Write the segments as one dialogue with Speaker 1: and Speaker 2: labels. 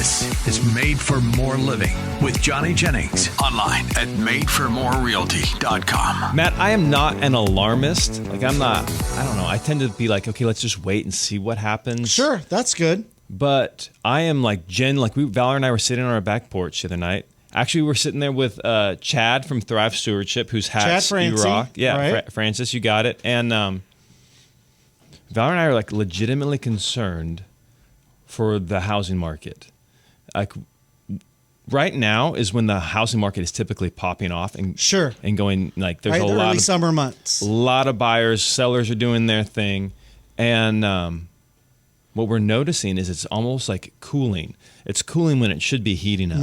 Speaker 1: This is Made for More Living with Johnny Jennings. Online at madeformorerealty.com.
Speaker 2: Matt, I am not an alarmist. I don't know. I tend to be like, okay, let's just wait and see what happens.
Speaker 3: Sure, that's good.
Speaker 2: But I am like Jen, Valor and I were sitting on our back porch the other night. Actually, we were sitting there with Chad from Thrive Stewardship, whose hats you rock. Yeah, right. Francis, you got it. And Valor and I are like legitimately concerned for the housing market. Like right now is when the housing market is typically popping off and and going like there's a lot
Speaker 3: early
Speaker 2: of
Speaker 3: summer months.
Speaker 2: A lot of buyers, sellers are doing their thing, and what we're noticing is it's almost like cooling. It's cooling when it should be heating up,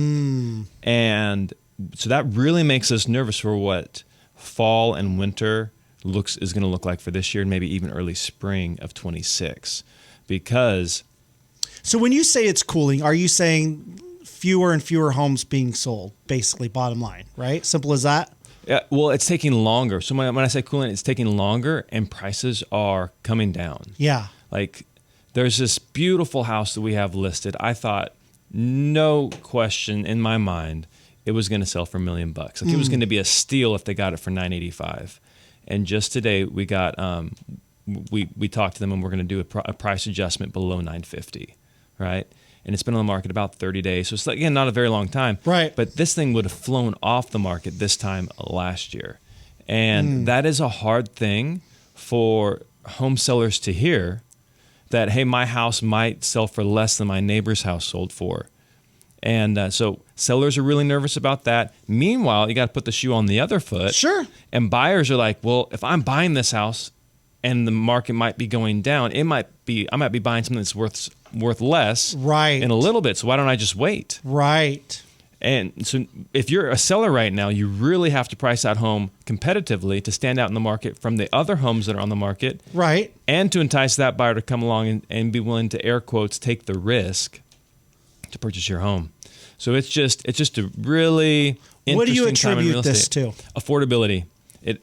Speaker 2: and so that really makes us nervous for what fall and winter is going to look like for this year, and maybe even early spring of 26, because.
Speaker 3: So when you say it's cooling, are you saying fewer and fewer homes being sold, basically, bottom line, right? Simple as that?
Speaker 2: Yeah, well, it's taking longer. So when I say cooling, it's taking longer and prices are coming down.
Speaker 3: Yeah.
Speaker 2: Like there's this beautiful house that we have listed. I thought, no question in my mind, it was going to sell for $1 million. Like it was going to be a steal if they got it for $985. And just today we got, we talked to them and we're going to do a price adjustment below $950. Right? And it's been on the market about 30 days. So it's, again, not a very long time.
Speaker 3: Right.
Speaker 2: But this thing would have flown off the market this time last year. And that is a hard thing for home sellers to hear, that, hey, my house might sell for less than my neighbor's house sold for. And so sellers are really nervous about that. Meanwhile, you got to put the shoe on the other foot.
Speaker 3: Sure.
Speaker 2: And buyers are like, well, if I'm buying this house and the market might be going down, I might be buying something that's worth less in a little bit. So why don't I just wait?
Speaker 3: Right.
Speaker 2: And so if you're a seller right now, you really have to price that home competitively to stand out in the market from the other homes that are on the market.
Speaker 3: Right.
Speaker 2: And to entice that buyer to come along and be willing to, air quotes, take the risk to purchase your home. So it's just a really interesting
Speaker 3: What do you
Speaker 2: time in real
Speaker 3: attribute this
Speaker 2: estate.
Speaker 3: to?
Speaker 2: Affordability. It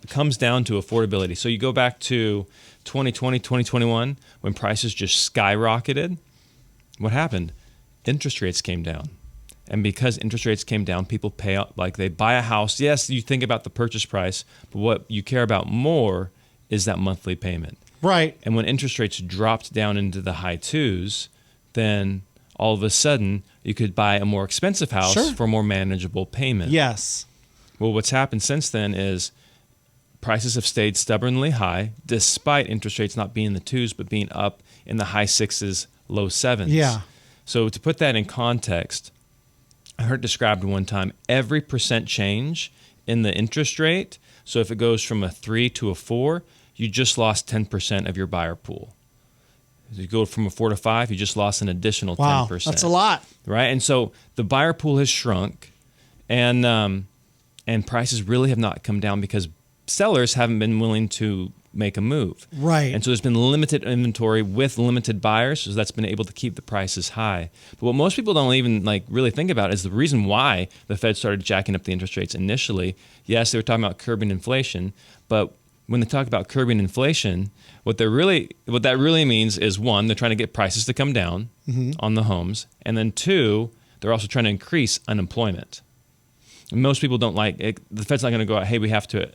Speaker 2: comes down to affordability. So you go back to 2020, 2021, when prices just skyrocketed. What happened? Interest rates came down. And because interest rates came down, people pay up, like they buy a house. Yes, you think about the purchase price, but what you care about more is that monthly payment.
Speaker 3: Right.
Speaker 2: And when interest rates dropped down into the high twos, then all of a sudden you could buy a more expensive house for a more manageable payment.
Speaker 3: Yes.
Speaker 2: Well, what's happened since then is prices have stayed stubbornly high, despite interest rates not being in the twos, but being up in the high sixes, low sevens.
Speaker 3: Yeah.
Speaker 2: So to put that in context, I heard described one time, every percent change in the interest rate, so if it goes from a 3 to a 4, you just lost 10% of your buyer pool. If you go from a 4 to 5, you just lost an additional 10%.
Speaker 3: Wow, that's a lot.
Speaker 2: Right? And so the buyer pool has shrunk, and prices really have not come down because sellers haven't been willing to make a move.
Speaker 3: Right.
Speaker 2: And so there's been limited inventory with limited buyers, so that's been able to keep the prices high. But what most people don't even really think about is the reason why the Fed started jacking up the interest rates initially. Yes, they were talking about curbing inflation, but when they talk about curbing inflation, what that really means is, one, they're trying to get prices to come down on the homes, and then two, they're also trying to increase unemployment. And most people don't like it. The Fed's not going to go out, hey, we have to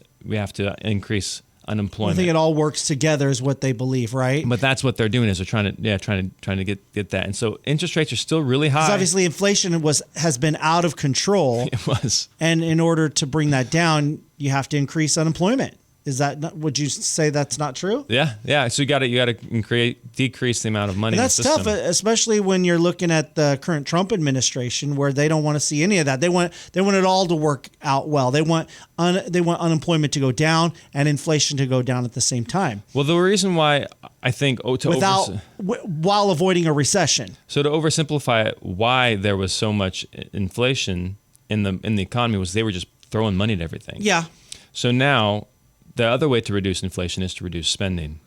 Speaker 2: increase unemployment.
Speaker 3: I think it all works together is what they believe, right?
Speaker 2: But that's what they're doing, is they're trying to get that. And so interest rates are still really high.
Speaker 3: Because obviously inflation has been out of control.
Speaker 2: It was.
Speaker 3: And in order to bring that down, you have to increase unemployment. Is that not, would you say that's not true?
Speaker 2: Yeah. So you got to decrease the amount of money.
Speaker 3: And that's
Speaker 2: in the system.
Speaker 3: tough, especially when you're looking at the current Trump administration, where they don't want to see any of that. They want it all to work out well. They want unemployment to go down and inflation to go down at the same time.
Speaker 2: Well, the reason why I think
Speaker 3: while avoiding a recession.
Speaker 2: So to oversimplify it, why there was so much inflation in the economy was they were just throwing money at everything.
Speaker 3: Yeah.
Speaker 2: So now, the other way to reduce inflation is to reduce spending.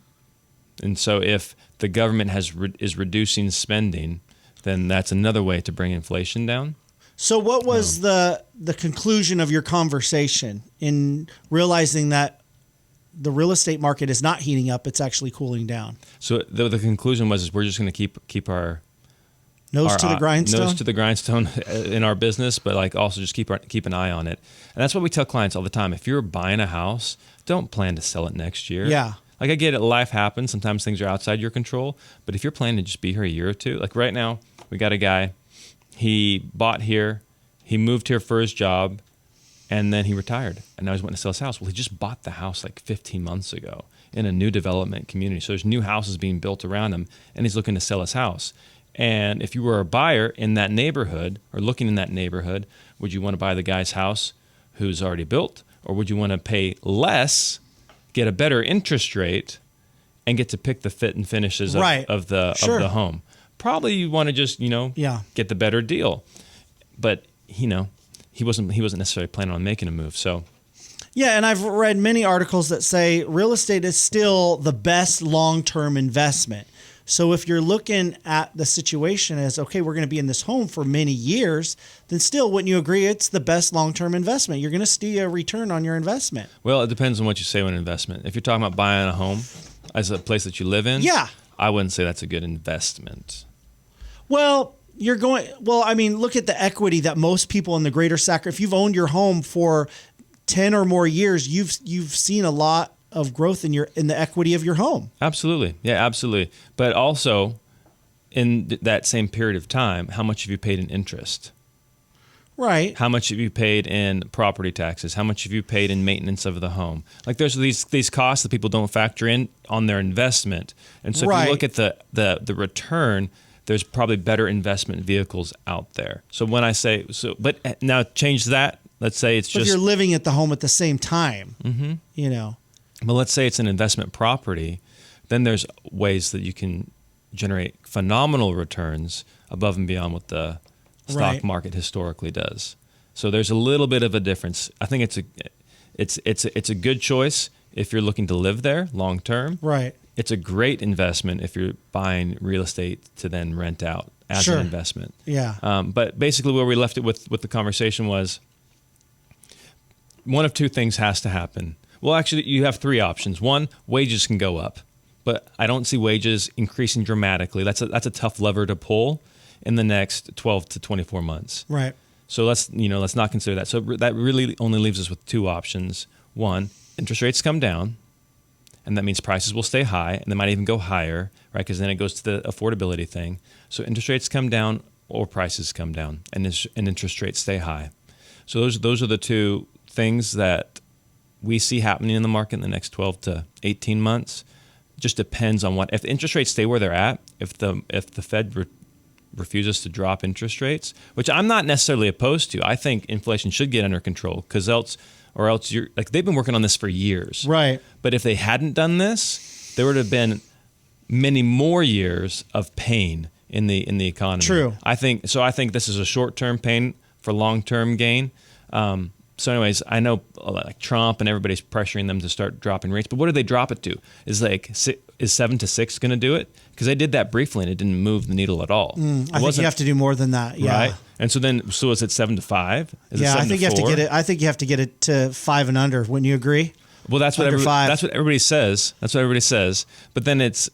Speaker 2: And so if the government is reducing spending, then that's another way to bring inflation down.
Speaker 3: So what was the conclusion of your conversation in realizing that the real estate market is not heating up, it's actually cooling down?
Speaker 2: So the conclusion was we're just going to keep our
Speaker 3: Nose to the grindstone.
Speaker 2: Nose to the grindstone in our business, but like also just keep an eye on it. And that's what we tell clients all the time. If you're buying a house, don't plan to sell it next year.
Speaker 3: Yeah.
Speaker 2: Like I get it, life happens. Sometimes things are outside your control. But if you're planning to just be here a year or two, like right now, we got a guy, he bought here, he moved here for his job, and then he retired. And now he's wanting to sell his house. Well, he just bought the house like 15 months ago in a new development community. So there's new houses being built around him, and he's looking to sell his house. And if you were a buyer in that neighborhood or looking in that neighborhood, would you want to buy the guy's house who's already built, or would you want to pay less, get a better interest rate, and get to pick the fit and finishes of the home? Probably you want to just get the better deal, but he wasn't necessarily planning on making a move. So
Speaker 3: yeah, and I've read many articles that say real estate is still the best long-term investment. So if you're looking at the situation as, okay, we're going to be in this home for many years, then still, wouldn't you agree it's the best long-term investment? You're going to see a return on your investment.
Speaker 2: Well, it depends on what you say when investment. If you're talking about buying a home as a place that you live in, I wouldn't say that's a good investment.
Speaker 3: Well, look at the equity that most people in the greater Sacramento, if you've owned your home for 10 or more years, you've seen a lot of growth in the equity of your home.
Speaker 2: Absolutely. Yeah, absolutely. But also in that same period of time, how much have you paid in interest?
Speaker 3: Right.
Speaker 2: How much have you paid in property taxes? How much have you paid in maintenance of the home? Like there's these costs that people don't factor in on their investment. And so if you look at the return, there's probably better investment vehicles out there. So when I say but now change that. Let's say it's just
Speaker 3: if you're living at the home at the same time,
Speaker 2: But let's say it's an investment property, then there's ways that you can generate phenomenal returns above and beyond what the stock market historically does. So there's a little bit of a difference. I think it's a good choice if you're looking to live there long term.
Speaker 3: Right.
Speaker 2: It's a great investment if you're buying real estate to then rent out as an investment.
Speaker 3: Yeah.
Speaker 2: But basically where we left it with the conversation was one of two things has to happen. Well, actually, you have three options. One, wages can go up, but I don't see wages increasing dramatically. That's a tough lever to pull in the next 12 to 24 months.
Speaker 3: Right.
Speaker 2: So let's not consider that. So that really only leaves us with two options. One, interest rates come down, and that means prices will stay high, and they might even go higher, right? Because then it goes to the affordability thing. So interest rates come down or prices come down, and interest rates stay high. So those are the two things that we see happening in the market in the next 12 to 18 months. Just depends on if the interest rates stay where they're at, if the Fed refuses to drop interest rates, which I'm not necessarily opposed to. I think inflation should get under control because else you're like they've been working on this for years.
Speaker 3: Right.
Speaker 2: But if they hadn't done this, there would have been many more years of pain in the economy.
Speaker 3: True.
Speaker 2: I think this is a short-term pain for long-term gain. So anyways, I know like Trump and everybody's pressuring them to start dropping rates, but what do they drop it to? Is 7 to 6 going to do it? Because they did that briefly and it didn't move the needle at all.
Speaker 3: I think you have to do more than that. Yeah.
Speaker 2: Right. And so is it 7 to 5? Is it 7
Speaker 3: I think
Speaker 2: to 4?
Speaker 3: you have to get it. I think you have to get it to 5 and under. Wouldn't you agree?
Speaker 2: Well, that's what everybody says. That's what everybody says. But then it's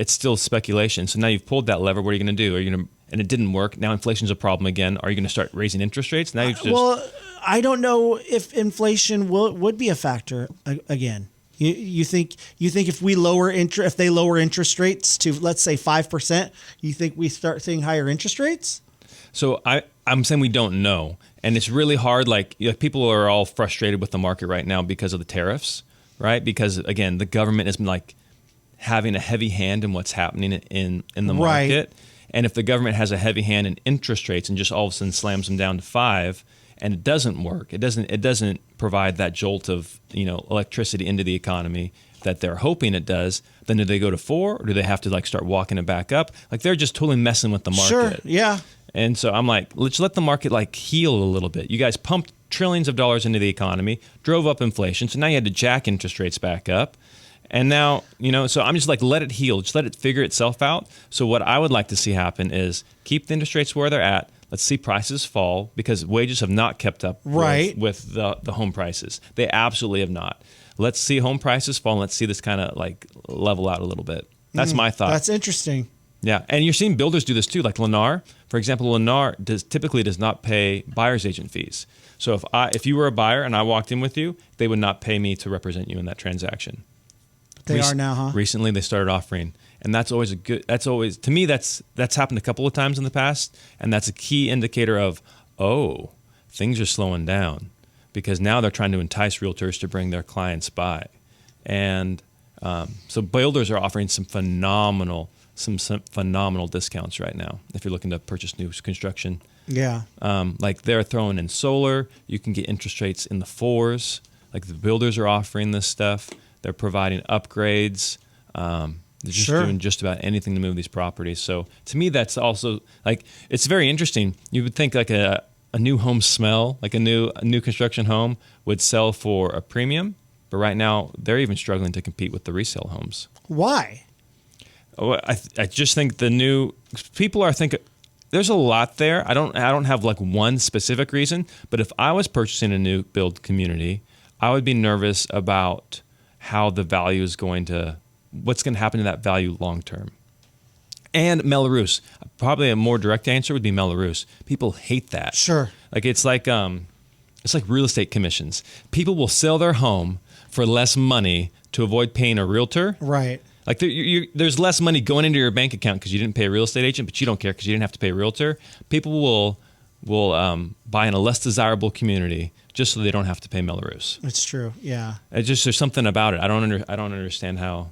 Speaker 2: still speculation. So now you've pulled that lever. What are you going to do? And it didn't work. Now inflation's a problem again. Are you going to start raising interest rates? Now you've just
Speaker 3: I don't know if inflation would be a factor again. You think if they lower interest rates to let's say 5%, you think we start seeing higher interest rates?
Speaker 2: So I'm saying we don't know, and it's really hard. Like people are all frustrated with the market right now because of the tariffs, right? Because again, the government has been like having a heavy hand in what's happening in the market, and if the government has a heavy hand in interest rates and just all of a sudden slams them down to 5%. And it doesn't work. It doesn't provide that jolt of electricity into the economy that they're hoping it does. Then do they go to 4, or do they have to start walking it back up? Like they're just totally messing with the market.
Speaker 3: Sure. Yeah.
Speaker 2: And so I'm like, let's let the market heal a little bit. You guys pumped trillions of dollars into the economy, drove up inflation, so now you had to jack interest rates back up. And now, so I'm just let it heal. Just let it figure itself out. So what I would like to see happen is keep the interest rates where they're at. Let's see prices fall because wages have not kept up with the home prices. They absolutely have not. Let's see home prices fall and let's see this kind of level out a little bit. That's my thought.
Speaker 3: That's interesting.
Speaker 2: Yeah, and you're seeing builders do this too. Like Lennar, for example, Lennar typically does not pay buyer's agent fees. So if you were a buyer and I walked in with you, they would not pay me to represent you in that transaction.
Speaker 3: They are now, huh?
Speaker 2: Recently, they started offering, and that's always to me that's happened a couple of times in the past, and that's a key indicator of things are slowing down, because now they're trying to entice realtors to bring their clients by, and so builders are offering some phenomenal discounts right now if you're looking to purchase new construction.
Speaker 3: Yeah.
Speaker 2: Like they're throwing in solar. You can get interest rates in the 4s. Like the builders are offering this stuff. They're providing upgrades. They're just doing just about anything to move these properties. So to me, that's also like, it's very interesting. You would think like a new home smell, like a new construction home would sell for a premium. But right now, they're even struggling to compete with the resale homes.
Speaker 3: Why?
Speaker 2: I just think the new people are thinking there's a lot there. I don't have like one specific reason, but if I was purchasing a new build community, I would be nervous about how the value is what's going to happen to that value long term. And Melrose, probably a more direct answer would be Melrose. People hate that.
Speaker 3: Sure.
Speaker 2: Like it's like real estate commissions. People will sell their home for less money to avoid paying a realtor.
Speaker 3: Right.
Speaker 2: Like there's less money going into your bank account because you didn't pay a real estate agent, but you don't care because you didn't have to pay a realtor. People will buy in a less desirable community just so they don't have to pay Melrose.
Speaker 3: It's true. Yeah.
Speaker 2: There's something about it. I don't understand how,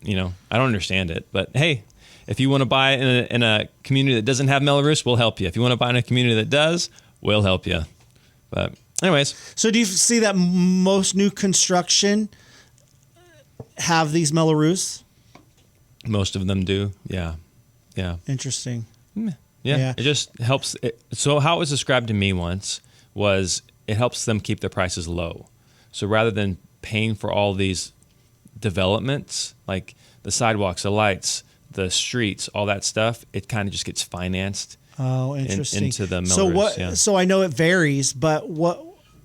Speaker 2: I don't understand it. But hey, if you want to buy in a community that doesn't have Melrose, we'll help you. If you want to buy in a community that does, we'll help you. But anyways.
Speaker 3: So do you see that most new construction have these Melrose?
Speaker 2: Most of them do. Yeah. Yeah.
Speaker 3: Interesting.
Speaker 2: Yeah. It just helps. So how it was described to me once was it helps them keep their prices low. So rather than paying for all these developments, like the sidewalks, the lights, the streets, all that stuff, it kind of just gets financed.
Speaker 3: Oh, interesting.
Speaker 2: Into the Melrose.
Speaker 3: So I know it varies, but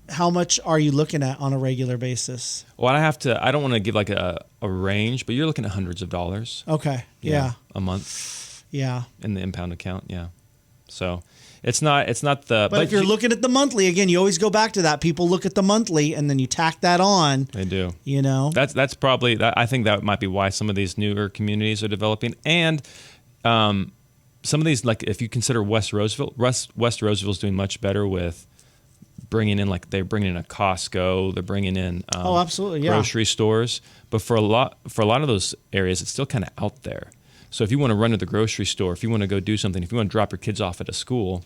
Speaker 3: how much are you looking at on a regular basis?
Speaker 2: Well, I don't want to give like a range, but you're looking at hundreds of dollars.
Speaker 3: Okay. Yeah.
Speaker 2: A month.
Speaker 3: Yeah.
Speaker 2: In the impound account. Yeah. So it's not the.
Speaker 3: But if you're looking at the monthly, again, you always go back to that. People look at the monthly and then you tack that on.
Speaker 2: They do.
Speaker 3: That's
Speaker 2: probably, I think that might be why some of these newer communities are developing. And some of these, like if you consider West Roseville is doing much better with bringing in, like they're bringing in a Costco, they're bringing in
Speaker 3: absolutely, yeah,
Speaker 2: grocery stores. But for a lot of those areas, it's still kind of out there. So if you want to run to the grocery store, if you want to go do something, if you want to drop your kids off at a school,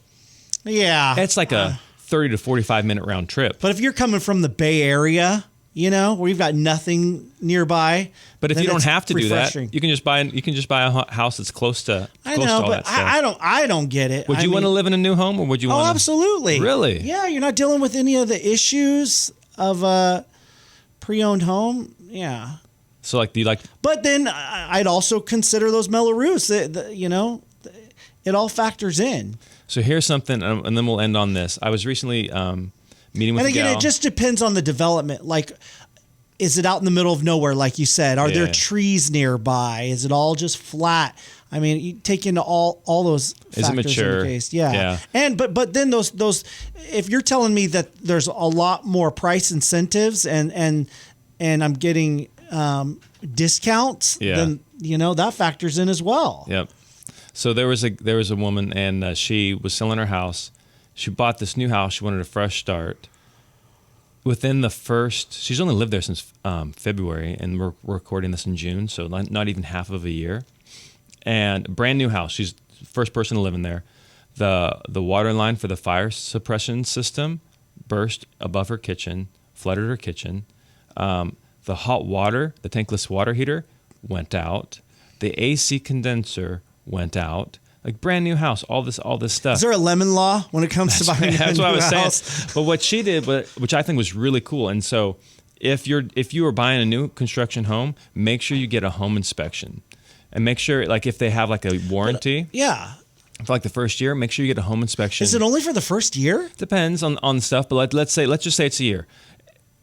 Speaker 2: it's like a 30 to 45 minute round trip.
Speaker 3: But if you're coming from the Bay Area, where you've got nothing nearby.
Speaker 2: But if you don't have to do that, you can just buy a house that's close to all that stuff.
Speaker 3: I don't get it.
Speaker 2: Would you want to live in a new home, or would you want?
Speaker 3: Oh, absolutely.
Speaker 2: Really?
Speaker 3: Yeah, you're not dealing with any of the issues of a pre-owned home. Yeah.
Speaker 2: So like, do you like?
Speaker 3: But then I'd also consider those Melrose. It all factors in.
Speaker 2: So here's something, and then we'll end on this. I was recently meeting with. And again,
Speaker 3: it just depends on the development. Like, is it out in the middle of nowhere, like you said? Are there trees nearby? Is it all just flat? I mean, you take into all those factors. Is it mature? In the case. Yeah. And but then those if you're telling me that there's a lot more price incentives and I'm getting discounts, then that factors in as well.
Speaker 2: Yep. So there was a woman, and she was selling her house. She bought this new house. She wanted a fresh start. Within she's only lived there since February, and we're recording this in June, so not even half of a year. And brand new house. She's the first person to live in there. The water line for the fire suppression system burst above her kitchen, flooded her kitchen. The hot water, the tankless water heater, went out. The AC condenser went out. Like brand new house, all this stuff.
Speaker 3: Is there a lemon law when it comes to buying a new house? That's what I was saying.
Speaker 2: But what she did, which I think was really cool, and so if you are buying a new construction home, make sure you get a home inspection, and make sure like if they have like a warranty. For like the first year, make sure you get a home inspection.
Speaker 3: Is it only for the first year?
Speaker 2: Depends on stuff, but let's just say it's a year.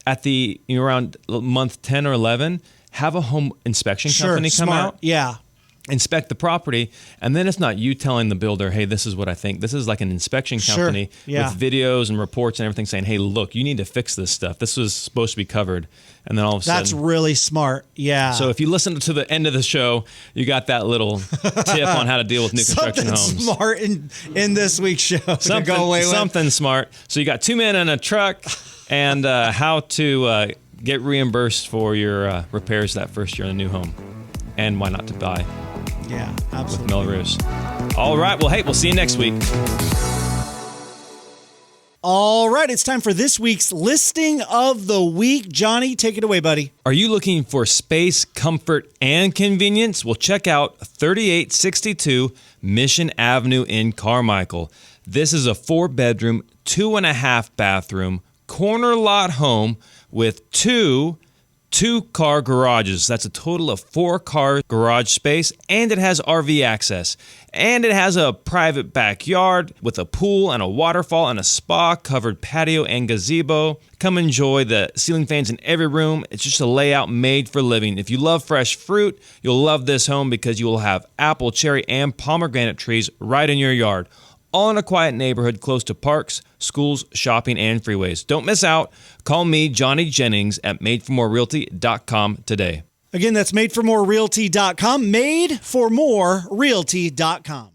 Speaker 2: At the around month 10 or 11, have a home inspection company come out.
Speaker 3: Yeah.
Speaker 2: inspect the property, and then it's not you telling the builder, hey, this is what I think. This is like an inspection company with videos and reports and everything saying, hey, look, you need to fix this stuff. This was supposed to be covered. And then all of a sudden...
Speaker 3: That's really smart. Yeah.
Speaker 2: So if you listen to the end of the show, you got that little tip on how to deal with new construction homes.
Speaker 3: Smart in this week's show.
Speaker 2: Something smart. So you got 2 men in a truck and how to get reimbursed for your repairs that first year in a new home. And why not to buy.
Speaker 3: Yeah, absolutely.
Speaker 2: With Melrose. All right. Well, hey, we'll see you next week.
Speaker 3: All right. It's time for this week's listing of the week. Johnny, take it away, buddy.
Speaker 2: Are you looking for space, comfort, and convenience? Well, check out 3862 Mission Avenue in Carmichael. This is a 4-bedroom, 2.5 bathroom, corner lot home with two-car garages. That's a total of 4-car garage space, and it has RV access. And it has a private backyard with a pool and a waterfall and a spa-covered patio and gazebo. Come enjoy the ceiling fans in every room. It's just a layout made for living. If you love fresh fruit, you'll love this home because you will have apple, cherry, and pomegranate trees right in your yard. All in a quiet neighborhood close to parks, schools, shopping, and freeways. Don't miss out. Call me, Johnny Jennings, at madeformorerealty.com today.
Speaker 3: Again, that's madeformorerealty.com, madeformorerealty.com.